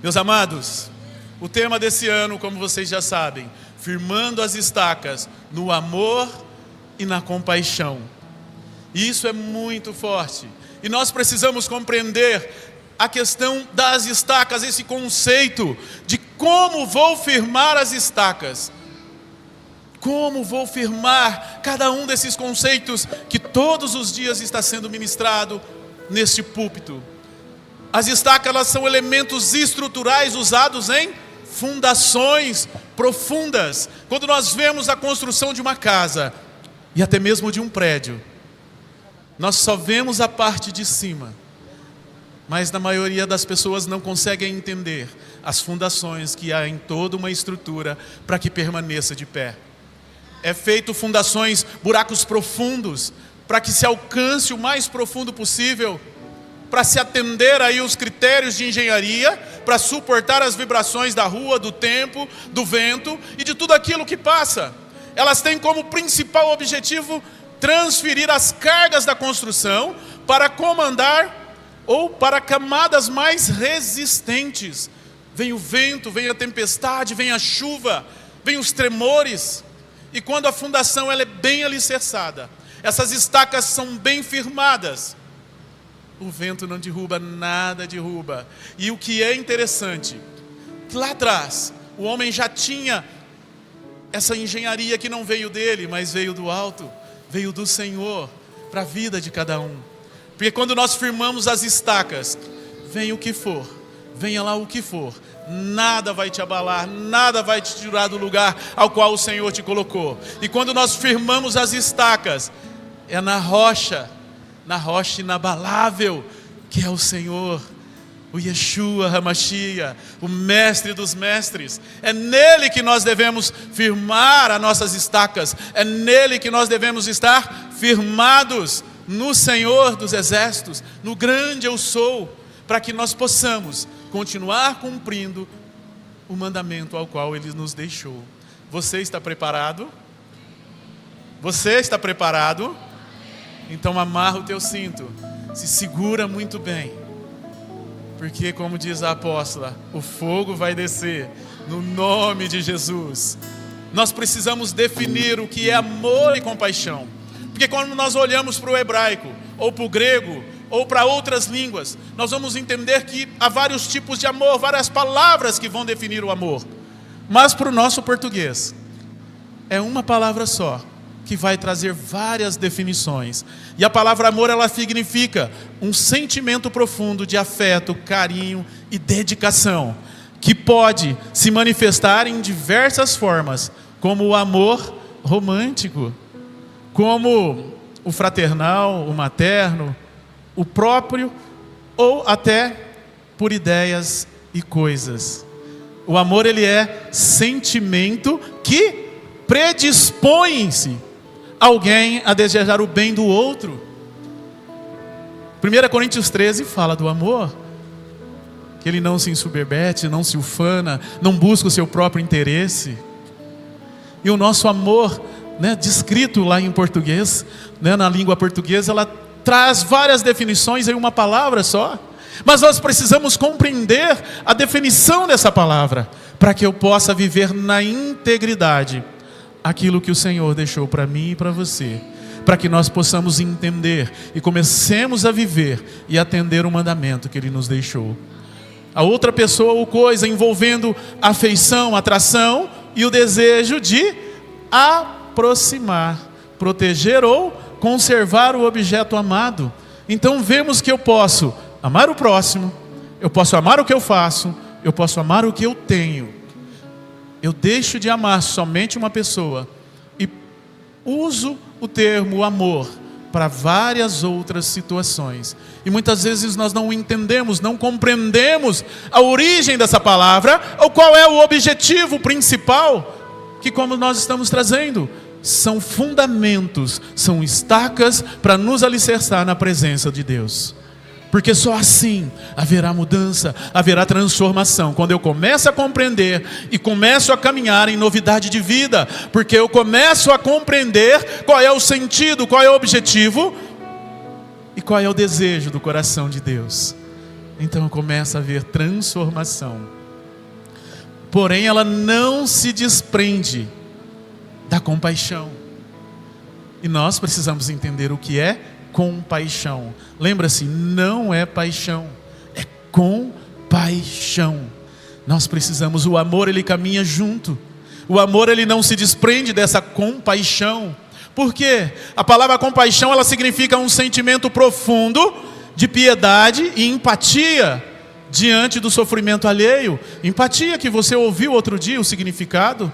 Meus amados, o tema desse ano, como vocês já sabem, firmando as estacas no amor e na compaixão. E isso é muito forte. E nós precisamos compreender a questão das estacas, esse conceito de como vou firmar as estacas. Como vou firmar cada um desses conceitos que todos os dias está sendo ministrado neste púlpito. As estacas, elas são elementos estruturais usados em fundações profundas. Quando nós vemos a construção de uma casa e até mesmo de um prédio, nós só vemos a parte de cima, mas na maioria das pessoas não conseguem entender as fundações que há em toda uma estrutura para que permaneça de pé. É feito fundações, buracos profundos, para que se alcance o mais profundo possível, para se atender aí os critérios de engenharia, para suportar as vibrações da rua, do tempo, do vento e de tudo aquilo que passa. Elas têm como principal objetivo transferir as cargas da construção para comandar ou para camadas mais resistentes. Vem o vento, vem a tempestade, vem a chuva, vem os tremores. E quando a fundação ela é bem alicerçada, essas estacas são bem firmadas, o vento não derruba, nada derruba. E o que é interessante, lá atrás, o homem já tinha essa engenharia que não veio dele, mas veio do alto, veio do Senhor, para a vida de cada um. Porque quando nós firmamos as estacas, venha o que for, venha lá o que for, nada vai te abalar, nada vai te tirar do lugar ao qual o Senhor te colocou. E quando nós firmamos as estacas, é na rocha inabalável, que é o Senhor, o Yeshua HaMashiach, o mestre dos mestres. É nele que nós devemos firmar as nossas estacas, é nele que nós devemos estar firmados, no Senhor dos exércitos, no grande eu sou, para que nós possamos continuar cumprindo o mandamento ao qual Ele nos deixou. Você está preparado? Você está preparado? Então amarra o teu cinto, se segura muito bem, porque como diz a apóstola, o fogo vai descer no nome de Jesus. Nós precisamos definir o que é amor e compaixão, porque quando nós olhamos para o hebraico, ou para o grego, ou para outras línguas, nós vamos entender que há vários tipos de amor, várias palavras que vão definir o amor. Mas para o nosso português, é uma palavra só, que vai trazer várias definições. E a palavra amor, ela significa um sentimento profundo de afeto, carinho e dedicação, que pode se manifestar em diversas formas, como o amor romântico, como o fraternal, o materno, o próprio, ou até por ideias e coisas. O amor, ele é sentimento que predispõe-se alguém a desejar o bem do outro. 1 Coríntios 13 fala do amor, que ele não se ensoberbece, não se ufana, não busca o seu próprio interesse. E o nosso amor, descrito lá em português, na língua portuguesa, ela traz várias definições em uma palavra só. Mas nós precisamos compreender a definição dessa palavra, para que eu possa viver na integridade aquilo que o Senhor deixou para mim e para você, para que nós possamos entender e comecemos a viver e atender o mandamento que Ele nos deixou. A outra pessoa ou coisa envolvendo afeição, atração e o desejo de aproximar, proteger ou conservar o objeto amado. Então vemos que eu posso amar o próximo, eu posso amar o que eu faço, eu posso amar o que eu tenho. Eu deixo de amar somente uma pessoa e uso o termo amor para várias outras situações. E muitas vezes nós não entendemos, não compreendemos a origem dessa palavra, ou qual é o objetivo principal, que como nós estamos trazendo, são fundamentos, são estacas para nos alicerçar na presença de Deus. Porque só assim haverá mudança, haverá transformação. Quando eu começo a compreender e começo a caminhar em novidade de vida, porque eu começo a compreender qual é o sentido, qual é o objetivo e qual é o desejo do coração de Deus. então começa a haver transformação. Porém, ela não se desprende da compaixão. E nós precisamos entender o que é compaixão. Lembra-se, não é paixão, é compaixão. Nós precisamos, o amor ele caminha junto. O amor ele não se desprende dessa compaixão. Por quê? A palavra compaixão ela significa um sentimento profundo de piedade e empatia diante do sofrimento alheio. Empatia que você ouviu outro dia o significado.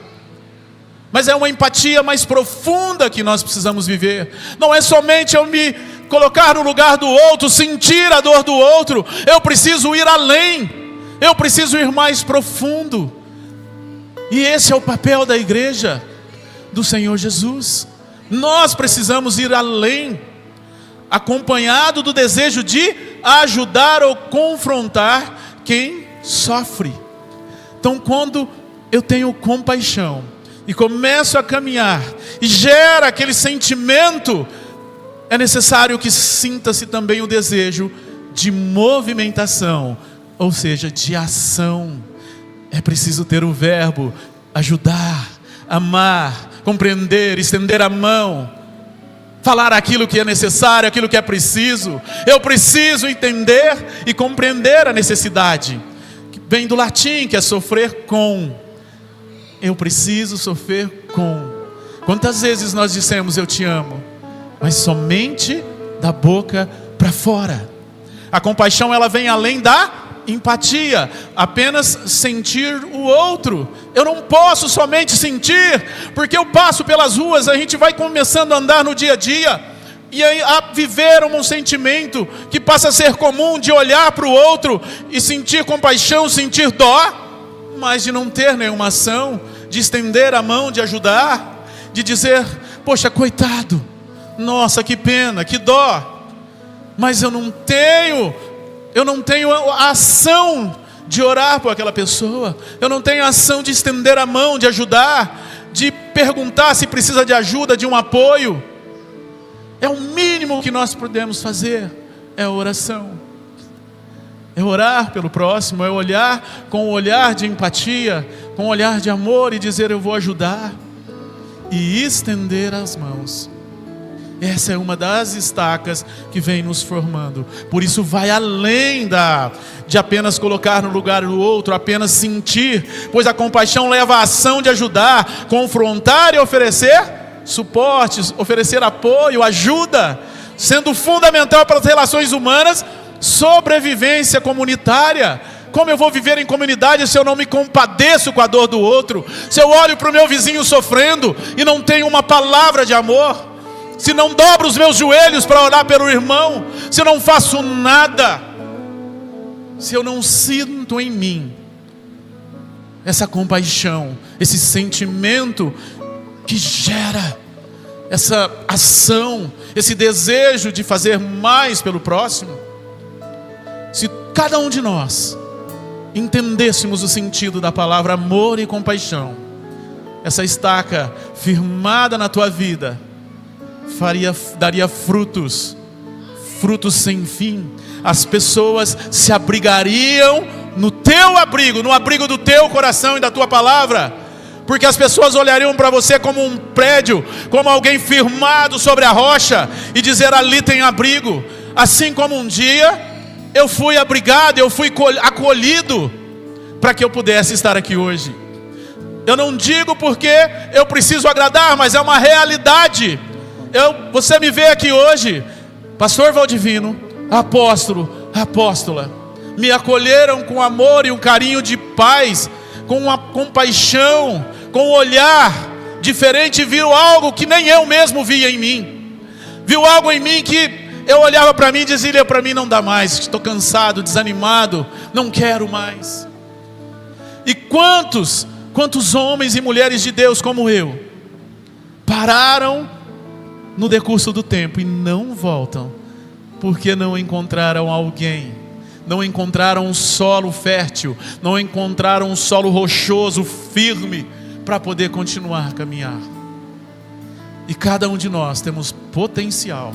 Mas é uma empatia mais profunda que nós precisamos viver. Não é somente eu me colocar no lugar do outro, sentir a dor do outro. Eu preciso ir além. Eu preciso ir mais profundo. E esse é o papel da igreja do Senhor Jesus. Nós precisamos ir além, acompanhado do desejo de ajudar ou confrontar quem sofre. Então, quando eu tenho compaixão e começo a caminhar e gera aquele sentimento, é necessário que sinta-se também o desejo de movimentação, ou seja, de ação. É preciso ter o verbo ajudar, amar, compreender, estender a mão, falar aquilo que é necessário, aquilo que é preciso. Eu preciso entender e compreender a necessidade, que vem do latim, que é sofrer com. Eu preciso sofrer com. Quantas vezes nós dissemos eu te amo, mas somente da boca para fora. A compaixão ela vem além da empatia, apenas sentir o outro. Eu não posso somente sentir, porque eu passo pelas ruas, a gente vai começando a andar no dia a dia, e aí a viver um sentimento que passa a ser comum de olhar para o outro e sentir compaixão, sentir dó, mas de não ter nenhuma ação, de estender a mão, de ajudar, de dizer, poxa, coitado, nossa, que pena, que dó, mas eu não tenho a ação de orar por aquela pessoa, eu não tenho a ação de estender a mão, de ajudar, de perguntar se precisa de ajuda, de um apoio. É o mínimo que nós podemos fazer, é a oração. É orar pelo próximo, é olhar com um olhar de empatia, com um olhar de amor e dizer eu vou ajudar e estender as mãos. Essa é uma das estacas que vem nos formando. Por isso vai além de apenas colocar no lugar do outro, apenas sentir, pois a compaixão leva a ação de ajudar, confrontar e oferecer suporte, oferecer apoio, ajuda, sendo fundamental para as relações humanas, sobrevivência comunitária. Como eu vou viver em comunidade se eu não me compadeço com a dor do outro? Se eu olho para o meu vizinho sofrendo e não tenho uma palavra de amor? Se não dobro os meus joelhos para orar pelo irmão? Se eu não faço nada? Se eu não sinto em mim essa compaixão, esse sentimento que gera essa ação, esse desejo de fazer mais pelo próximo? Se cada um de nós entendêssemos o sentido da palavra amor e compaixão, essa estaca firmada na tua vida daria frutos sem fim. As pessoas se abrigariam no teu abrigo, no abrigo do teu coração e da tua palavra, porque as pessoas olhariam para você como um prédio, como alguém firmado sobre a rocha, e dizer ali tem abrigo. Assim como um dia eu fui abrigado, eu fui acolhido, para que eu pudesse estar aqui hoje. Eu não digo porque eu preciso agradar, mas é uma realidade. Você me vê aqui hoje, pastor Valdivino, apóstolo, apóstola, me acolheram com amor e um carinho de paz, com uma compaixão, com um olhar diferente, viram algo que nem eu mesmo via em mim, viu algo em mim que eu olhava para mim e dizia, para mim não dá mais, estou cansado, desanimado, não quero mais. E quantos homens e mulheres de Deus como eu, pararam no decurso do tempo e não voltam, porque não encontraram alguém, não encontraram um solo fértil, não encontraram um solo rochoso, firme, para poder continuar a caminhar. E cada um de nós temos potencial,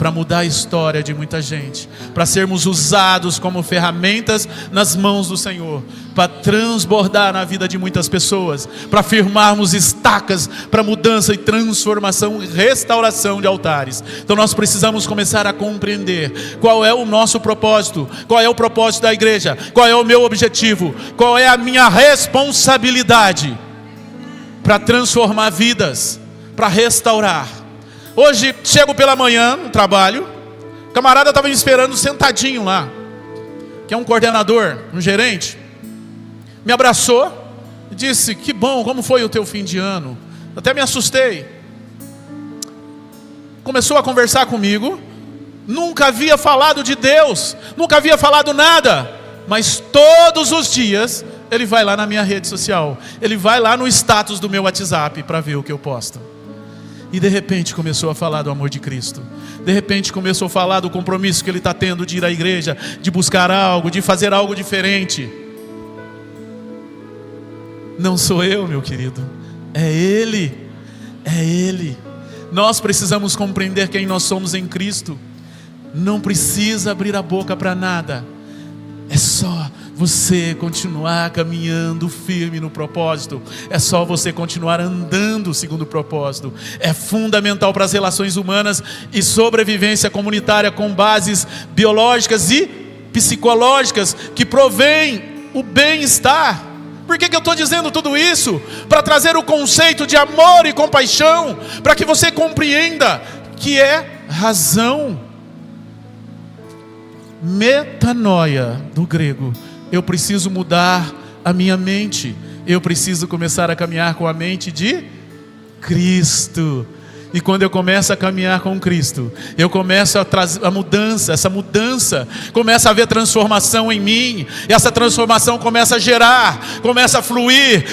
para mudar a história de muita gente, para sermos usados como ferramentas nas mãos do Senhor, para transbordar na vida de muitas pessoas, para firmarmos estacas para mudança e transformação e restauração de altares. Então nós precisamos começar a compreender qual é o nosso propósito, qual é o propósito da igreja, qual é o meu objetivo, qual é a minha responsabilidade para transformar vidas, para restaurar. Hoje, chego pela manhã no trabalho, o camarada estava me esperando sentadinho lá, que é um coordenador, um gerente, me abraçou e disse: que bom, como foi o teu fim de ano? Até me assustei. Começou a conversar comigo, nunca havia falado de Deus, nunca havia falado nada, mas todos os dias ele vai lá na minha rede social, ele vai lá no status do meu WhatsApp para ver o que eu posto. E de repente começou a falar do amor de Cristo. De repente começou a falar do compromisso que ele está tendo de ir à igreja, de buscar algo, de fazer algo diferente. Não sou eu, meu querido, é Ele. É Ele. Nós precisamos compreender quem nós somos em Cristo. Não precisa abrir a boca para nada. É só você continuar caminhando firme no propósito. É só você continuar andando segundo o propósito. É fundamental para as relações humanas e sobrevivência comunitária com bases biológicas e psicológicas que provêm o bem-estar. Por que eu estou dizendo tudo isso? Para trazer o conceito de amor e compaixão, para que você compreenda que é razão. Metanoia, do grego. Eu preciso mudar a minha mente. Eu preciso começar a caminhar com a mente de Cristo. E quando eu começo a caminhar com Cristo, eu começo a trazer a mudança. Essa mudança começa a haver transformação em mim. E essa transformação começa a gerar, começa a fluir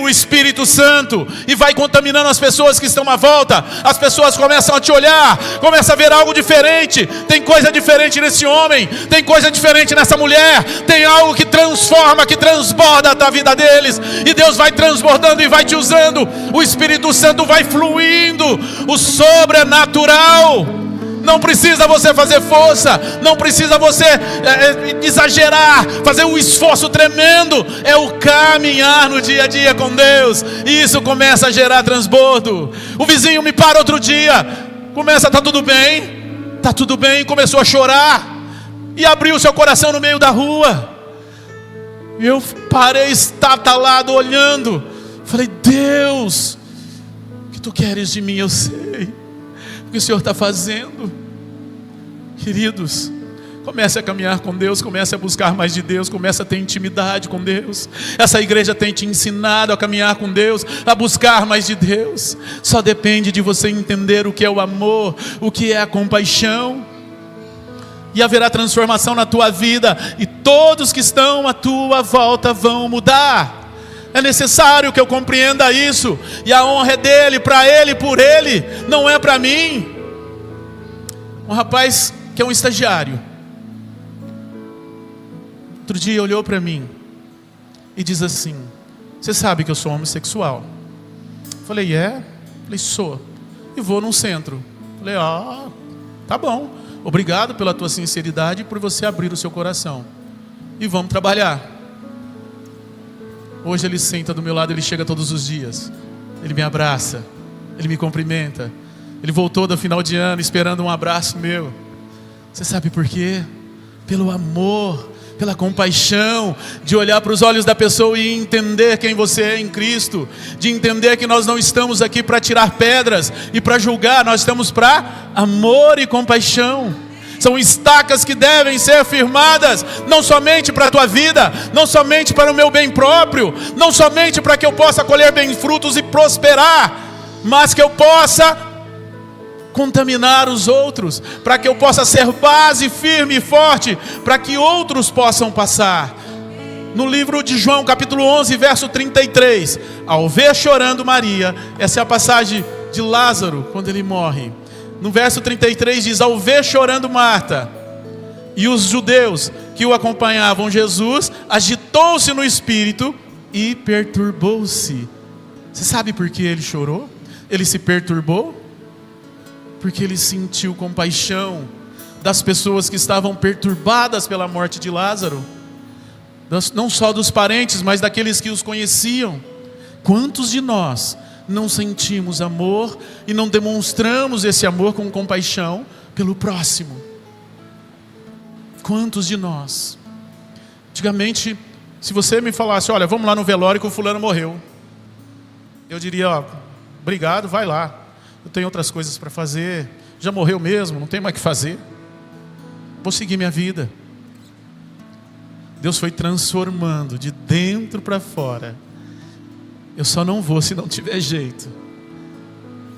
o Espírito Santo. E vai contaminando as pessoas que estão à volta. As pessoas começam a te olhar, começam a ver algo diferente. Tem coisa diferente nesse homem, tem coisa diferente nessa mulher. Tem algo que transforma, que transborda a vida deles. E Deus vai transbordando e vai te usando. O Espírito Santo vai fluindo. O sobrenatural. Não precisa você fazer força, não precisa você exagerar, fazer um esforço tremendo. É o caminhar no dia a dia com Deus. E isso começa a gerar transbordo. O vizinho me para outro dia, começa, tá tudo bem, começou a chorar e abriu seu coração no meio da rua. E eu parei estatalado olhando. Falei: Deus, Tu queres de mim, eu sei o que o Senhor está fazendo. Queridos, comece a caminhar com Deus, comece a buscar mais de Deus, comece a ter intimidade com Deus. Essa igreja tem te ensinado a caminhar com Deus, a buscar mais de Deus. Só depende de você entender o que é o amor, o que é a compaixão. E haverá transformação na tua vida, e todos que estão à tua volta vão mudar. É necessário que eu compreenda isso. E a honra é dele, para ele, por ele, não é para mim. Um rapaz que é um estagiário, outro dia olhou para mim e diz assim: você sabe que eu sou homossexual? Falei: é? Falei: sou. E vou num centro. Falei: tá bom, obrigado pela tua sinceridade e por você abrir o seu coração. E vamos trabalhar. Hoje ele senta do meu lado, ele chega todos os dias, ele me abraça, ele me cumprimenta. Ele voltou do final de ano esperando um abraço meu. Você sabe por quê? Pelo amor, pela compaixão, de olhar para os olhos da pessoa e entender quem você é em Cristo, de entender que nós não estamos aqui para tirar pedras e para julgar, nós estamos para amor e compaixão. São estacas que devem ser firmadas, não somente para a tua vida, não somente para o meu bem próprio, não somente para que eu possa colher bem frutos e prosperar, mas que eu possa contaminar os outros, para que eu possa ser base firme e forte, para que outros possam passar. No livro de João, capítulo 11, verso 33, ao ver chorando Maria, essa é a passagem de Lázaro, quando ele morre. No verso 33 diz: ao ver chorando Marta e os judeus que o acompanhavam, Jesus agitou-se no espírito e perturbou-se. Você sabe por que ele chorou? Ele se perturbou? porque ele sentiu compaixão das pessoas que estavam perturbadas pela morte de Lázaro, não só dos parentes, mas daqueles que os conheciam. Quantos de nós não sentimos amor e não demonstramos esse amor com compaixão pelo próximo? Quantos de nós? Antigamente, se você me falasse, olha, vamos lá no velório que o fulano morreu, eu diria, ó, obrigado, vai lá, eu tenho outras coisas para fazer, já morreu mesmo, não tem mais o que fazer, vou seguir minha vida. Deus foi transformando de dentro para fora. Eu só não vou se não tiver jeito,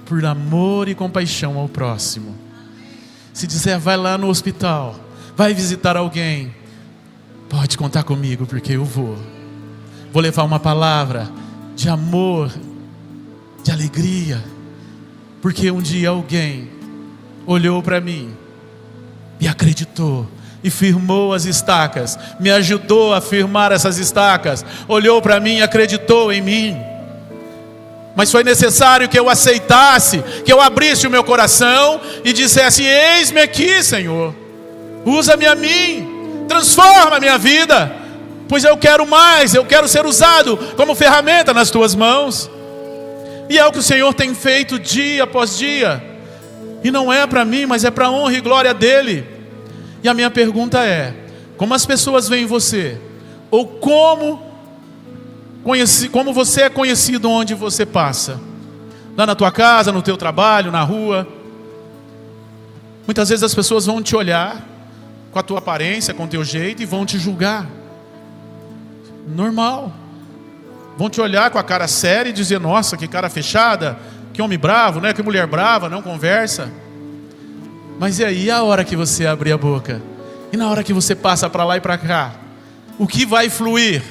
por amor e compaixão ao próximo. Se disser, vai lá no hospital, vai visitar alguém, pode contar comigo, porque eu vou levar uma palavra de amor, de alegria, porque um dia alguém olhou para mim e acreditou e firmou as estacas, me ajudou a firmar essas estacas, olhou para mim e acreditou em mim. Mas foi necessário que eu aceitasse, que eu abrisse o meu coração e dissesse, eis-me aqui, Senhor, usa-me a mim, transforma a minha vida, pois eu quero mais, eu quero ser usado como ferramenta nas tuas mãos. E é o que o Senhor tem feito dia após dia, e não é para mim, mas é para a honra e glória dEle. E a minha pergunta é, como as pessoas veem você, ou como você é conhecido onde você passa, lá na tua casa, no teu trabalho, na rua. Muitas vezes as pessoas vão te olhar com a tua aparência, com o teu jeito, e vão te julgar. Normal. Vão te olhar com a cara séria e dizer, nossa, que cara fechada, que homem bravo, né? Que mulher brava, não conversa. Mas e aí a hora que você abrir a boca? E na hora que você passa para lá e para cá? O que vai fluir?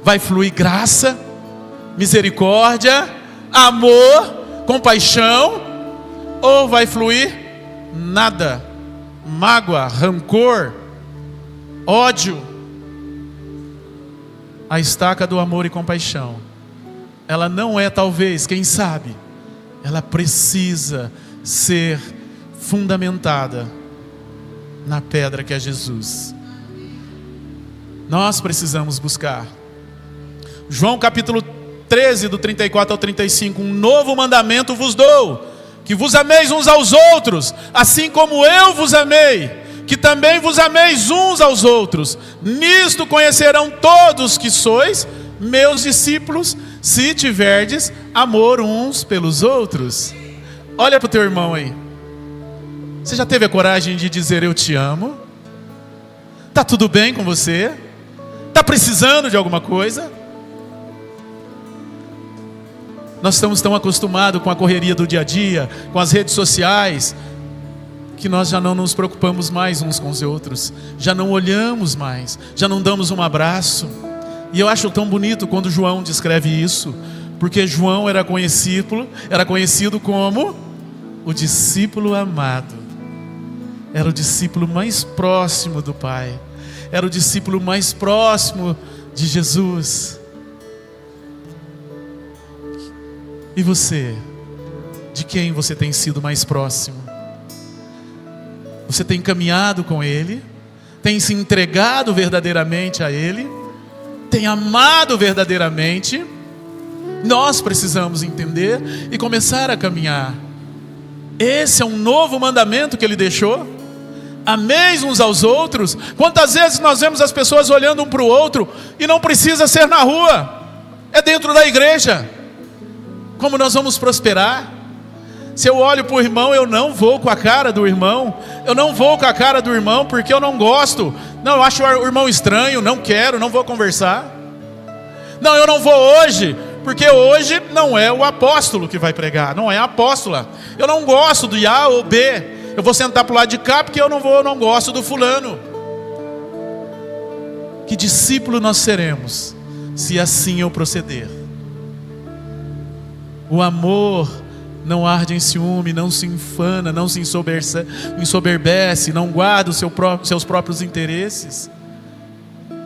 Vai fluir graça, misericórdia, amor, compaixão? Ou vai fluir nada? Mágoa, rancor, ódio? A estaca do amor e compaixão, ela não é, talvez, quem sabe, ela precisa ser fundamentada na pedra que é Jesus. Nós precisamos buscar. João capítulo 13, do 34 ao 35, um novo mandamento vos dou, que vos ameis uns aos outros, assim como eu vos amei, que também vos ameis uns aos outros. Nisto conhecerão todos que sois meus discípulos, se tiverdes amor uns pelos outros. Olha para o teu irmão aí. Você já teve a coragem de dizer eu te amo? Está tudo bem com você? Está precisando de alguma coisa? Nós estamos tão acostumados com a correria do dia a dia, com as redes sociais, que nós já não nos preocupamos mais uns com os outros, já não olhamos mais, já não damos um abraço. E eu acho tão bonito quando João descreve isso, porque João era conhecido como o discípulo amado, era o discípulo mais próximo do Pai, era o discípulo mais próximo de Jesus. E você, de quem você tem sido mais próximo? Você tem caminhado com Ele? Tem se entregado verdadeiramente a Ele? Tem amado verdadeiramente? Nós precisamos entender e começar a caminhar. Esse é um novo mandamento que Ele deixou. Ameis uns aos outros. Quantas vezes nós vemos as pessoas olhando um para o outro, e não precisa ser na rua, é dentro da igreja. Como nós vamos prosperar? Se eu olho para o irmão, eu não vou com a cara do irmão. Eu não vou com a cara do irmão porque eu não gosto. Não, eu acho o irmão estranho, não quero, não vou conversar. Não, eu não vou hoje, porque hoje não é o apóstolo que vai pregar, não é a apóstola. Eu não gosto do A ou B. Eu vou sentar para o lado de cá porque eu não gosto do fulano. Que discípulo nós seremos se assim eu proceder? O amor não arde em ciúme, não se infana, não se ensoberbece, não guarda os seus próprios interesses.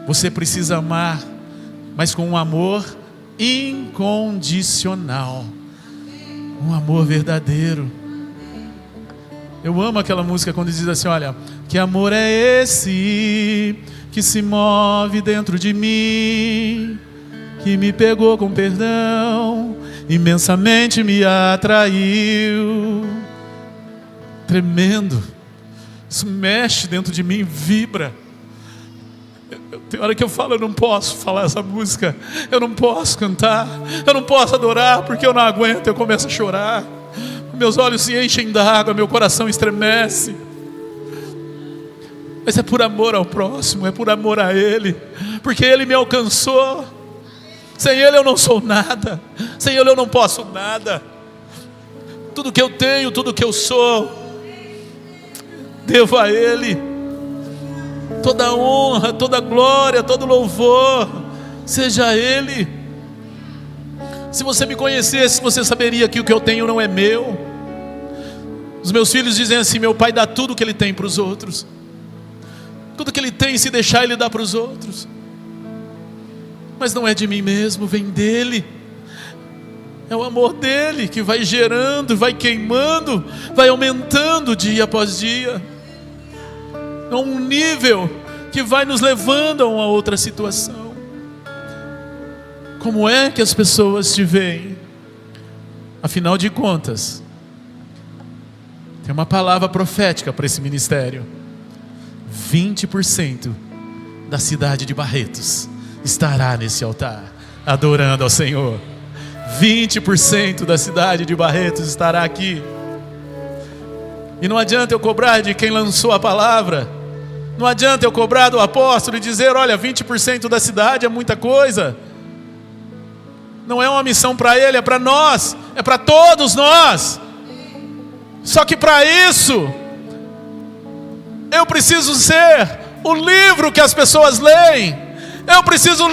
Você precisa amar, mas com um amor incondicional, um amor verdadeiro. Eu amo aquela música quando diz assim, olha, que amor é esse que se move dentro de mim, que me pegou com perdão, imensamente me atraiu. Tremendo. Isso mexe dentro de mim, vibra. Tem hora que eu falo, eu não posso falar essa música, eu não posso cantar, eu não posso adorar, porque eu não aguento, eu começo a chorar, meus olhos se enchem d'água, meu coração estremece. Mas é por amor ao próximo, é por amor a Ele, porque Ele me alcançou. Sem Ele eu não sou nada, sem Ele eu não posso nada. Tudo que eu tenho, tudo que eu sou, devo a Ele. Toda honra, toda glória, todo louvor seja a Ele. Se você me conhecesse, você saberia que o que eu tenho não é meu. Os meus filhos dizem assim, meu pai dá tudo o que ele tem para os outros. Tudo que ele tem, se deixar, ele dá para os outros. Mas não é de mim mesmo, vem dele. É o amor dele que vai gerando, vai queimando, vai aumentando dia após dia. É um nível que vai nos levando a uma outra situação. Como é que as pessoas te veem? Afinal de contas, tem uma palavra profética para esse ministério. 20% da cidade de Barretos estará nesse altar, adorando ao Senhor. 20% da cidade de Barretos estará aqui. E não adianta eu cobrar de quem lançou a palavra, não adianta eu cobrar do apóstolo e dizer, olha, 20% da cidade é muita coisa. Não é uma missão para ele, é para nós, é para todos nós. Só que para isso, eu preciso ser o livro que as pessoas leem. Eu preciso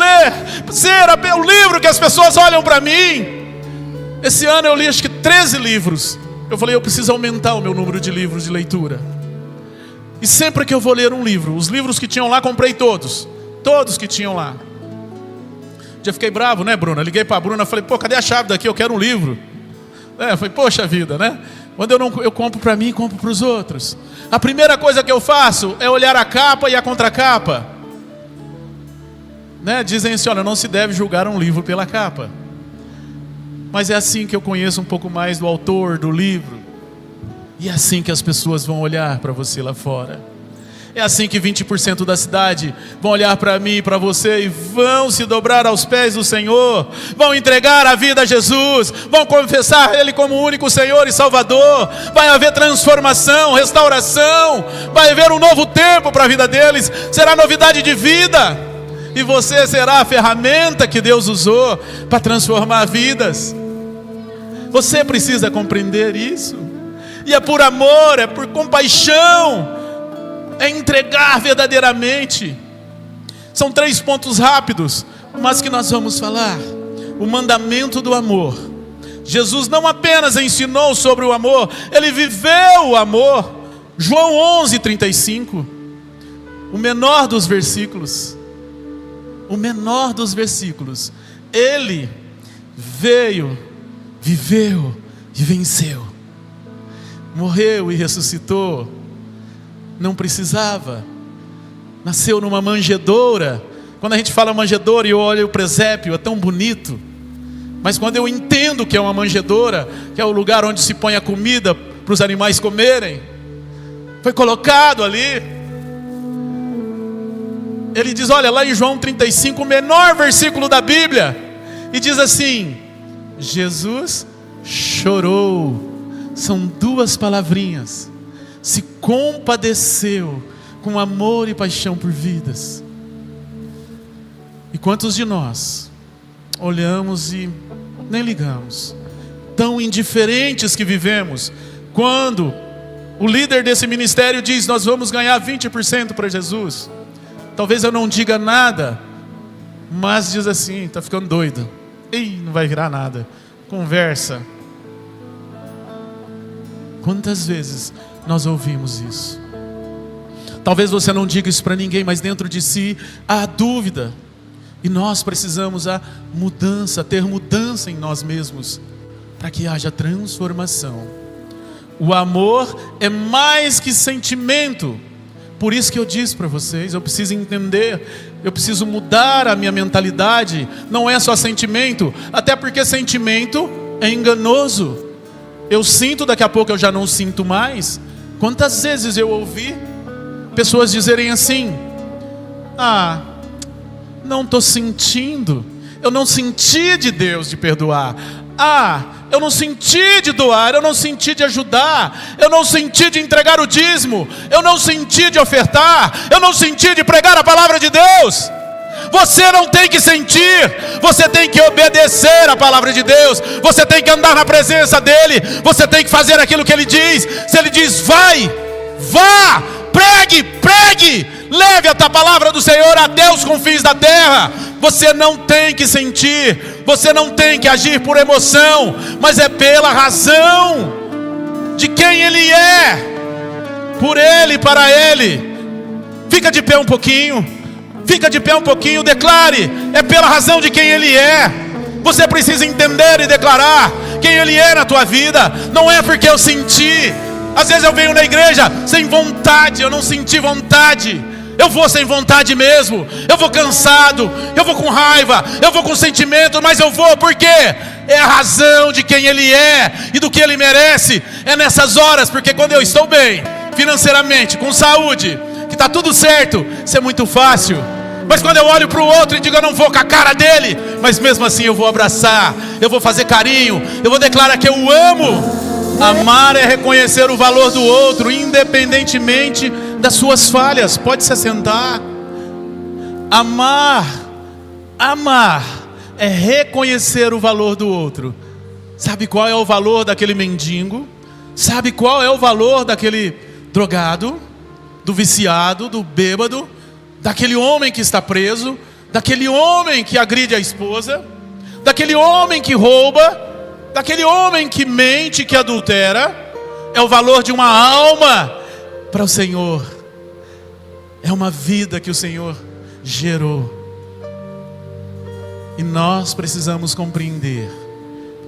ser o livro que as pessoas olham para mim. Esse ano eu li acho que 13 livros. Eu falei, eu preciso aumentar o meu número de livros de leitura. E sempre que eu vou ler um livro, os livros que tinham lá, comprei todos. Todos que tinham lá. Já fiquei bravo, né, Bruna? Liguei para a Bruna, falei, pô, cadê a chave daqui? Eu quero um livro. Eu falei, poxa vida, né? Quando eu compro para mim, compro para os outros. A primeira coisa que eu faço é olhar a capa e a contracapa. Né? Dizem assim, olha, não se deve julgar um livro pela capa. Mas é assim que eu conheço um pouco mais do autor do livro. E é assim que as pessoas vão olhar para você lá fora. É assim que 20% da cidade vão olhar para mim e para você e vão se dobrar aos pés do Senhor, vão entregar a vida a Jesus, vão confessar Ele como o único Senhor e Salvador. Vai haver transformação, restauração, vai haver um novo tempo para a vida deles, será novidade de vida. E você será a ferramenta que Deus usou para transformar vidas. Você precisa compreender isso. E é por amor, é por compaixão, é entregar verdadeiramente. São 3 pontos rápidos, mas que nós vamos falar. O mandamento do amor. Jesus não apenas ensinou sobre o amor, Ele viveu o amor. João 11:35, o menor dos versículos. O menor dos versículos. Ele veio, viveu e venceu. Morreu e ressuscitou. Não precisava. Nasceu numa manjedoura. Quando a gente fala manjedoura e eu olho o presépio, é tão bonito. Mas quando eu entendo que é uma manjedoura, que é o lugar onde se põe a comida para os animais comerem, foi colocado ali. Ele diz, olha, lá em João 35, o menor versículo da Bíblia, e diz assim, Jesus chorou. São 2 palavrinhas. Se compadeceu com amor e paixão por vidas. E quantos de nós olhamos e nem ligamos, tão indiferentes que vivemos, quando o líder desse ministério diz, nós vamos ganhar 20% para Jesus. Talvez eu não diga nada, mas diz assim, está ficando doido. Ei, não vai virar nada. Conversa. Quantas vezes nós ouvimos isso? Talvez você não diga isso para ninguém, mas dentro de si há dúvida. E nós precisamos a mudança, ter mudança em nós mesmos, para que haja transformação. O amor é mais que sentimento. Por isso que eu disse para vocês, eu preciso entender, eu preciso mudar a minha mentalidade. Não é só sentimento, até porque sentimento é enganoso. Eu sinto, daqui a pouco eu já não sinto mais. Quantas vezes eu ouvi pessoas dizerem assim: ah, não estou sentindo, eu não senti de Deus de perdoar. Ah, eu não senti de doar, eu não senti de ajudar, eu não senti de entregar o dízimo, eu não senti de ofertar, eu não senti de pregar a palavra de Deus. Você não tem que sentir, você tem que obedecer a palavra de Deus, você tem que andar na presença dEle, você tem que fazer aquilo que Ele diz. Se Ele diz vai, vá, pregue, leve a palavra do Senhor até os confins da terra. Você não tem que sentir, você não tem que agir por emoção, mas é pela razão de quem Ele é, por Ele, para Ele. Fica de pé um pouquinho, declare, é pela razão de quem Ele é. Você precisa entender e declarar quem Ele é na tua vida. Não é porque eu senti. Às vezes eu venho na igreja sem vontade, eu não senti vontade. Eu vou sem vontade mesmo, eu vou cansado, eu vou com raiva, eu vou com sentimento, mas eu vou porque é a razão de quem Ele é e do que Ele merece. É nessas horas, porque quando eu estou bem financeiramente, com saúde, que está tudo certo, isso é muito fácil. Mas quando eu olho para o outro e digo, eu não vou com a cara dele, mas mesmo assim eu vou abraçar, eu vou fazer carinho, eu vou declarar que eu o amo. Amar é reconhecer o valor do outro, independentemente das suas falhas. Pode se assentar. Amar é reconhecer o valor do outro. Sabe qual é o valor daquele mendigo? Sabe qual é o valor daquele drogado, do viciado, do bêbado, daquele homem que está preso, daquele homem que agride a esposa, daquele homem que rouba, daquele homem que mente, que adultera? É o valor de uma alma para o Senhor. É uma vida que o Senhor gerou. E nós precisamos compreender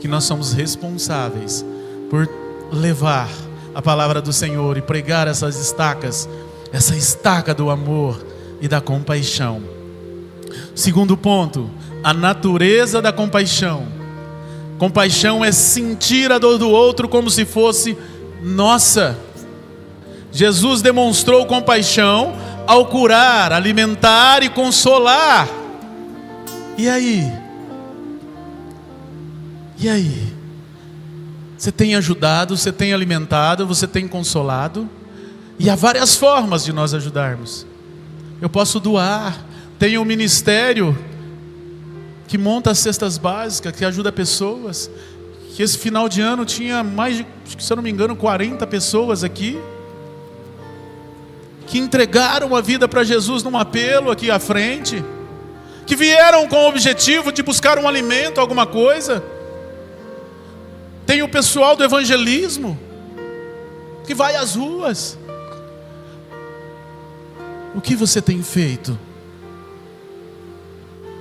que nós somos responsáveis por levar a palavra do Senhor e pregar essas estacas, essa estaca do amor e da compaixão. Segundo ponto, a natureza da compaixão. Compaixão é sentir a dor do outro como se fosse nossa. Jesus demonstrou compaixão ao curar, alimentar e consolar. E aí? Você tem ajudado, você tem alimentado, você tem consolado? E há várias formas de nós ajudarmos. Eu posso doar. Tem um ministério que monta as cestas básicas, que ajuda pessoas, que esse final de ano tinha mais de, se eu não me engano, 40 pessoas aqui, que entregaram a vida para Jesus num apelo aqui à frente, que vieram com o objetivo de buscar um alimento, alguma coisa. Tem o pessoal do evangelismo, que vai às ruas. O que você tem feito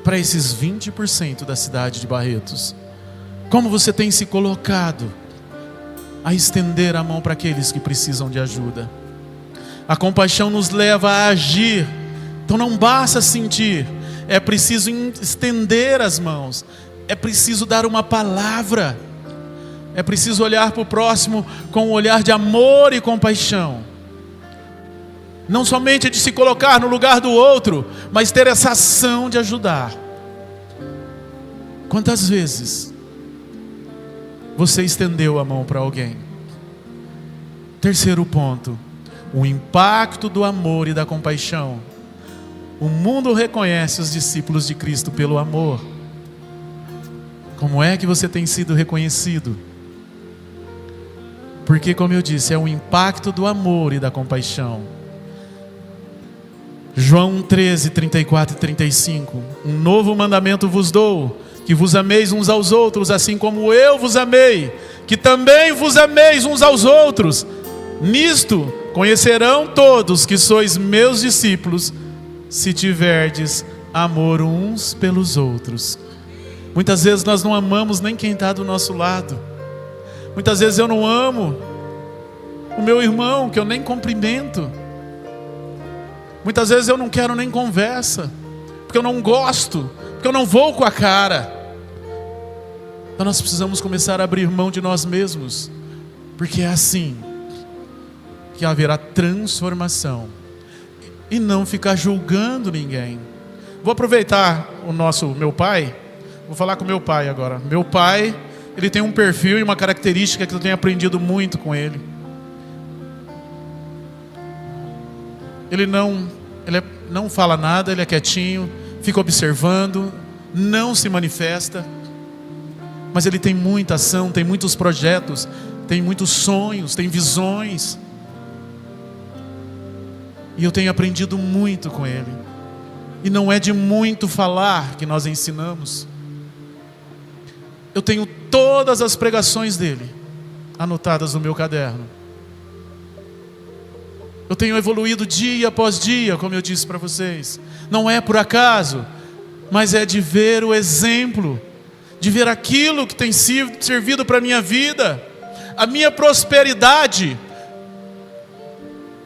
para esses 20% da cidade de Barretos? Como você tem se colocado a estender a mão para aqueles que precisam de ajuda? A compaixão nos leva a agir. Então não basta sentir, é preciso estender as mãos, é preciso dar uma palavra, é preciso olhar para o próximo com um olhar de amor e compaixão. Não somente de se colocar no lugar do outro, mas ter essa ação de ajudar. Quantas vezes você estendeu a mão para alguém? Terceiro ponto, o impacto do amor e da compaixão. O mundo reconhece os discípulos de Cristo pelo amor. Como é que você tem sido reconhecido? Porque, como eu disse, é o impacto do amor e da compaixão. João 13, 34 e 35. Um novo mandamento vos dou, que vos ameis uns aos outros, assim como eu vos amei, que também vos ameis uns aos outros. Nisto conhecerão todos que sois meus discípulos, se tiverdes amor uns pelos outros. Muitas vezes nós não amamos nem quem está do nosso lado. Muitas vezes eu não amo O meu irmão que eu nem cumprimento. Muitas vezes eu não quero nem conversa, porque eu não gosto, porque eu não vou com a cara. Então nós precisamos começar a abrir mão de nós mesmos, porque é assim que haverá transformação. E não ficar julgando ninguém. Vou aproveitar meu pai. Vou falar com meu pai agora. Meu pai, ele tem um perfil e uma característica que eu tenho aprendido muito com ele. Ele não fala nada, ele é quietinho, fica observando, não se manifesta. Mas ele tem muita ação, tem muitos projetos, tem muitos sonhos, tem visões. E eu tenho aprendido muito com ele. E não é de muito falar que nós ensinamos. Eu tenho todas as pregações dele anotadas no meu caderno. Eu tenho evoluído dia após dia, como eu disse para vocês. Não é por acaso, mas é de ver o exemplo, de ver aquilo que tem servido para a minha vida. A minha prosperidade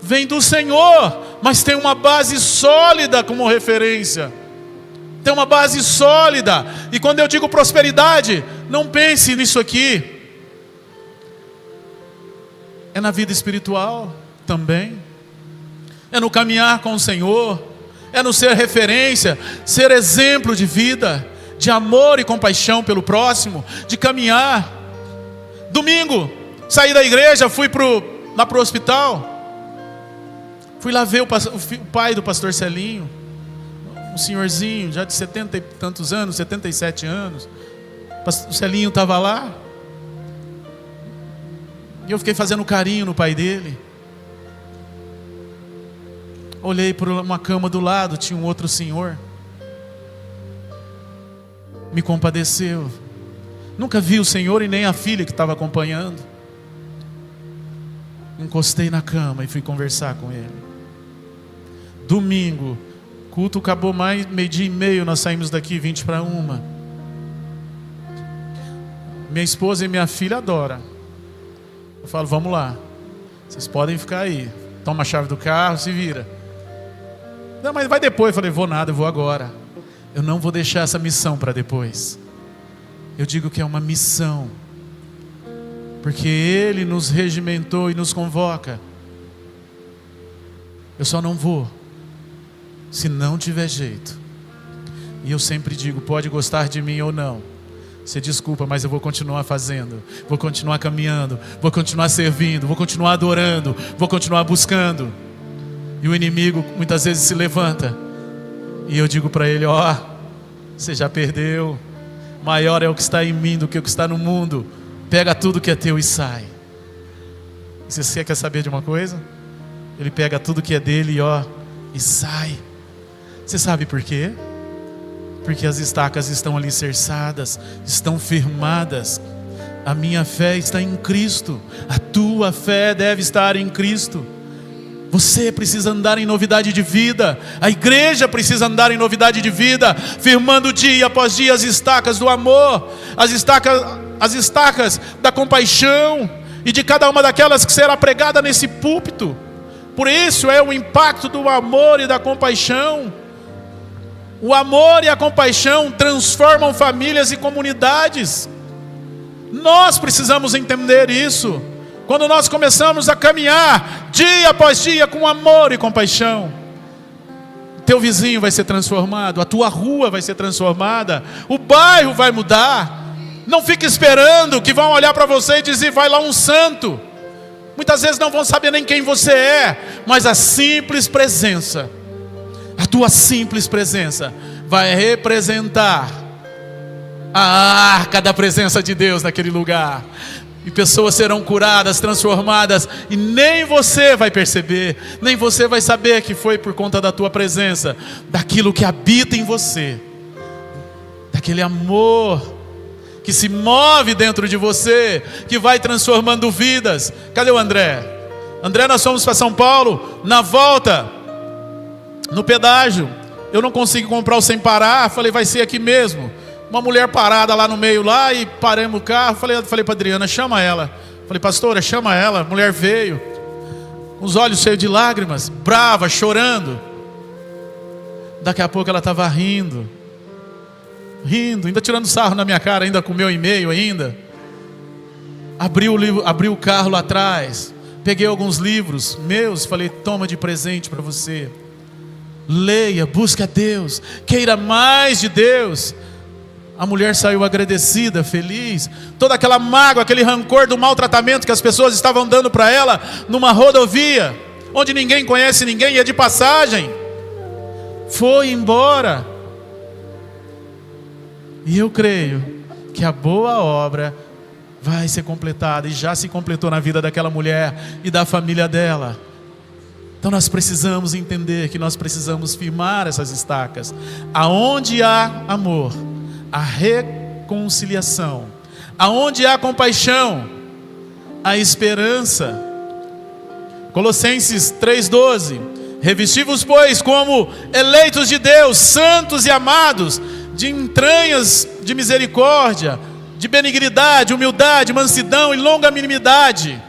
vem do Senhor, mas tem uma base sólida como referência. Tem uma base sólida. E quando eu digo prosperidade, não pense nisso aqui. É na vida espiritual também. É no caminhar com o Senhor. É no ser referência, ser exemplo de vida, de amor e compaixão pelo próximo, de caminhar. Domingo, saí da igreja, fui lá para o hospital. Fui lá ver o pai do pastor Celinho, um senhorzinho, já de 70 e tantos anos, 77 anos. O Celinho estava lá. E eu fiquei fazendo carinho no pai dele. Olhei para uma cama do lado, tinha um outro senhor. Me compadeceu. Nunca vi o senhor e nem a filha que estava acompanhando. Encostei na cama e fui conversar com ele. Domingo, culto acabou mais 12:30, nós saímos daqui 20:50. Minha esposa e minha filha adoram. Eu falo, vamos lá, vocês podem ficar aí, toma a chave do carro, se vira. Não, mas vai depois. Eu falei, vou nada, eu vou agora. Eu não vou deixar essa missão para depois. Eu digo que é uma missão, porque Ele nos regimentou e nos convoca. Eu só não vou se não tiver jeito. E eu sempre digo, pode gostar de mim ou não, você desculpa, mas eu vou continuar fazendo, vou continuar caminhando, vou continuar servindo, vou continuar adorando, vou continuar buscando. E o inimigo muitas vezes se levanta, e eu digo para ele, você já perdeu. Maior é o que está em mim do que o que está no mundo. Pega tudo que é teu e sai. E você quer saber de uma coisa? Ele pega tudo que é dele e sai. Você sabe por quê? Porque as estacas estão alicerçadas, estão firmadas. A minha fé está em Cristo. A tua fé deve estar em Cristo. Você precisa andar em novidade de vida. A igreja precisa andar em novidade de vida, firmando dia após dia as estacas do amor, as estacas da compaixão, e de cada uma daquelas que será pregada nesse púlpito. Por isso é o impacto do amor e da compaixão. O amor e a compaixão transformam famílias e comunidades. Nós precisamos entender isso. Quando nós começamos a caminhar dia após dia com amor e compaixão, teu vizinho vai ser transformado, a tua rua vai ser transformada, o bairro vai mudar. Não fique esperando que vão olhar para você e dizer, vai lá um santo. Muitas vezes não vão saber nem quem você é, mas a simples presença, a tua simples presença vai representar a arca da presença de Deus naquele lugar. E pessoas serão curadas, transformadas, e nem você vai perceber, nem você vai saber que foi por conta da tua presença, daquilo que habita em você, daquele amor que se move dentro de você, que vai transformando vidas. Cadê o André? André, nós fomos para São Paulo, na volta, no pedágio, eu não consegui comprar o sem parar, falei, vai ser aqui mesmo. Uma mulher parada lá no meio lá, e paramos o carro, falei para a Adriana, chama ela. Falei, pastora, chama ela. A mulher veio, os olhos cheios de lágrimas, brava, chorando. Daqui a pouco ela estava rindo, ainda tirando sarro na minha cara, ainda com o meu e-mail ainda. Abri o carro lá atrás, peguei alguns livros meus, falei, toma de presente para você. Leia, busque a Deus, queira mais de Deus. A mulher saiu agradecida, feliz. Toda aquela mágoa, aquele rancor do maltratamento que as pessoas estavam dando para ela numa rodovia, onde ninguém conhece ninguém e é de passagem, foi embora. E eu creio que a boa obra vai ser completada, e já se completou na vida daquela mulher e da família dela. Então nós precisamos entender que nós precisamos firmar essas estacas. Aonde há amor, há reconciliação. Aonde há compaixão, há esperança. Colossenses 3,12: revesti-vos, pois, como eleitos de Deus, santos e amados, de entranhas de misericórdia, de benignidade, humildade, mansidão e longanimidade.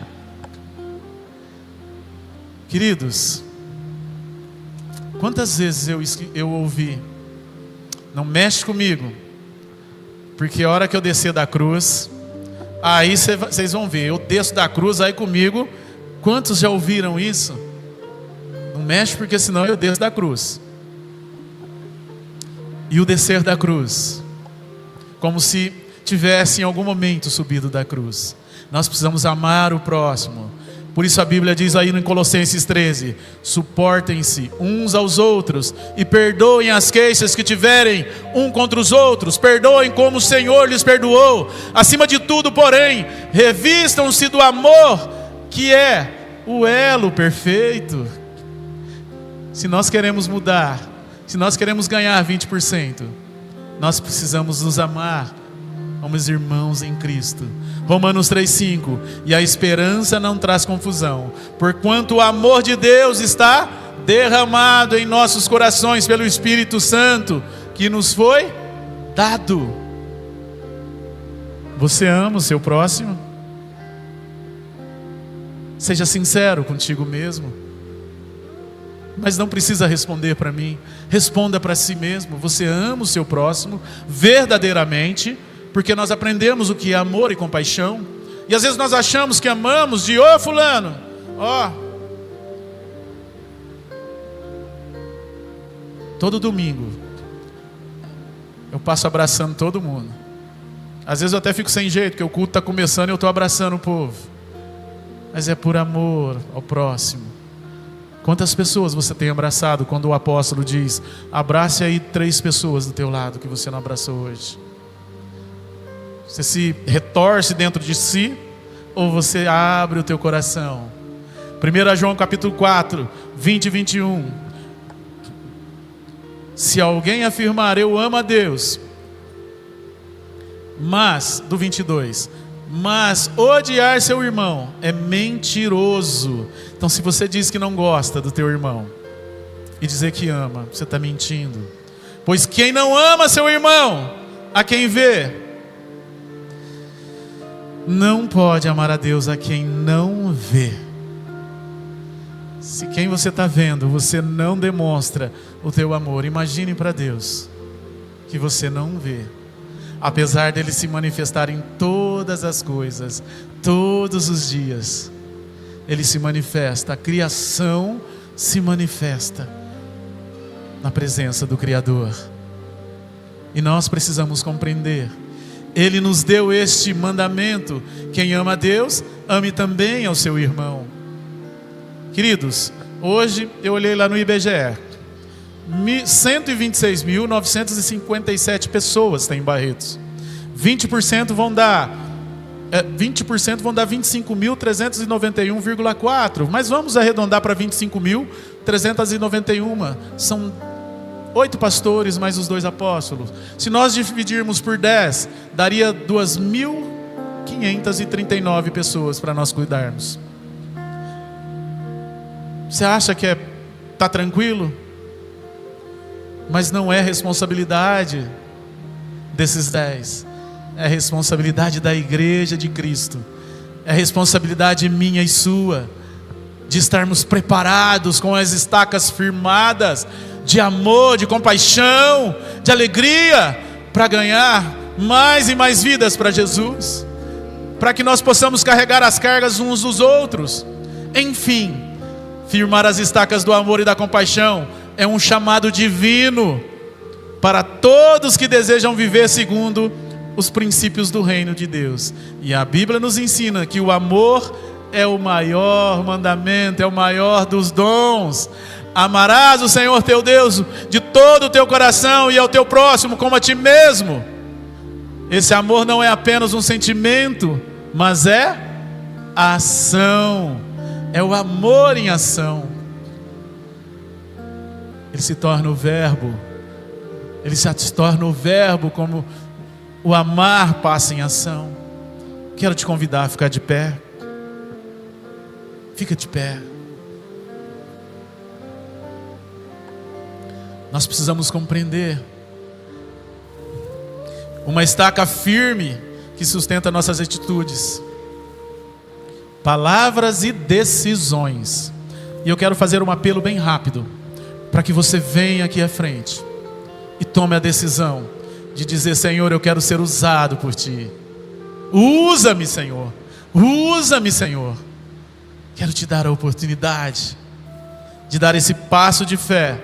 Queridos, quantas vezes eu ouvi, não mexe comigo, porque a hora que eu descer da cruz, aí vocês vão ver, eu desço da cruz, aí comigo. Quantos já ouviram isso? Não mexe, porque senão eu desço da cruz. E o descer da cruz, como se tivesse em algum momento subido da cruz. Nós precisamos amar o próximo. Por isso a Bíblia diz aí em Colossenses 13: suportem-se uns aos outros e perdoem as queixas que tiverem um contra os outros. Perdoem como o Senhor lhes perdoou. Acima de tudo, porém, revistam-se do amor, que é o elo perfeito. Se nós queremos mudar, se nós queremos ganhar 20%, nós precisamos nos amar como irmãos em Cristo. Romanos 3,5: e a esperança não traz confusão, porquanto o amor de Deus está derramado em nossos corações pelo Espírito Santo que nos foi dado. Você ama o seu próximo? Seja sincero contigo mesmo. Mas não precisa responder para mim. Responda para si mesmo. Você ama o seu próximo verdadeiramente? Porque nós aprendemos o que é amor e compaixão. E às vezes nós achamos que amamos de fulano, todo domingo eu passo abraçando todo mundo. Às vezes eu até fico sem jeito, porque o culto está começando e eu estou abraçando o povo. Mas é por amor ao próximo. Quantas pessoas você tem abraçado quando o apóstolo diz: abrace aí 3 pessoas do teu lado que você não abraçou hoje? Você se retorce dentro de si, ou você abre o teu coração? 1 João capítulo 4, 20 e 21. Se alguém afirmar eu amo a Deus, mas, do 22, mas odiar seu irmão é mentiroso. Então se você diz que não gosta do teu irmão e dizer que ama, você está mentindo. Pois quem não ama seu irmão, a quem vê, não pode amar a Deus a quem não vê. Se quem você está vendo, você não demonstra o teu amor, imagine para Deus que você não vê. Apesar dele se manifestar em todas as coisas, todos os dias, ele se manifesta, a criação se manifesta na presença do Criador. E nós precisamos compreender. Ele nos deu este mandamento: quem ama a Deus, ame também ao seu irmão. Queridos, hoje eu olhei lá no IBGE, 126.957 pessoas tem em Barretos. 20% vão dar 25.391,4. Mas vamos arredondar para 25.391. São 8 pastores mais os 2 apóstolos. Se nós dividirmos por 10, daria 2.539 pessoas para nós cuidarmos. Você acha que está tranquilo? Mas não é responsabilidade desses 10. É responsabilidade da igreja de Cristo. É responsabilidade minha e sua. de estarmos preparados com as estacas firmadas, de amor, de compaixão, de alegria, para ganhar mais e mais vidas para Jesus, para que nós possamos carregar as cargas uns dos outros. Enfim, firmar as estacas do amor e da compaixão é um chamado divino para todos que desejam viver segundo os princípios do reino de Deus. E a Bíblia nos ensina que o amor é o maior mandamento, é o maior dos dons. Amarás o Senhor teu Deus de todo o teu coração e ao teu próximo como a ti mesmo. Esse amor não é apenas um sentimento, mas é a ação. É o amor em ação. Ele se torna o verbo. Ele se torna o verbo como o amar passa em ação. Quero te convidar a ficar de pé. Fica de pé. Nós precisamos compreender. Uma estaca firme que sustenta nossas atitudes, palavras e decisões. E eu quero fazer um apelo bem rápido, para que você venha aqui à frente e tome a decisão de dizer: Senhor, eu quero ser usado por Ti. Usa-me, Senhor. Usa-me, Senhor. Quero te dar a oportunidade de dar esse passo de fé.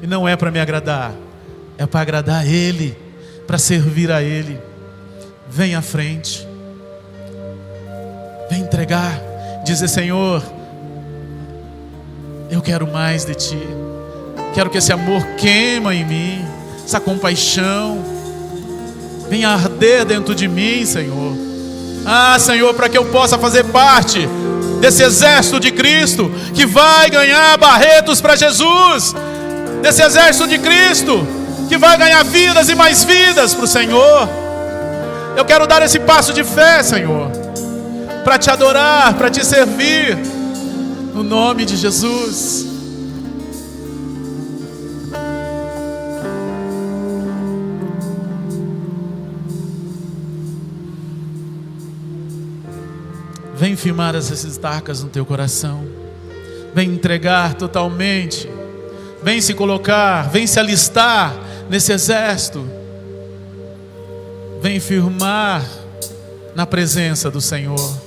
E não é para me agradar, é para agradar a Ele, para servir a Ele. Vem à frente. Vem entregar. Dizer: Senhor, eu quero mais de Ti. Quero que esse amor queima em mim, essa compaixão venha arder dentro de mim, Senhor. Ah, Senhor, para que eu possa fazer parte desse exército de Cristo que vai ganhar Barretos para Jesus, desse exército de Cristo que vai ganhar vidas e mais vidas para o Senhor. Eu quero dar esse passo de fé, Senhor, para te adorar, para te servir, no nome de Jesus. Vem firmar essas estacas no teu coração. Vem entregar totalmente. Vem se colocar, vem se alistar nesse exército. Vem firmar na presença do Senhor.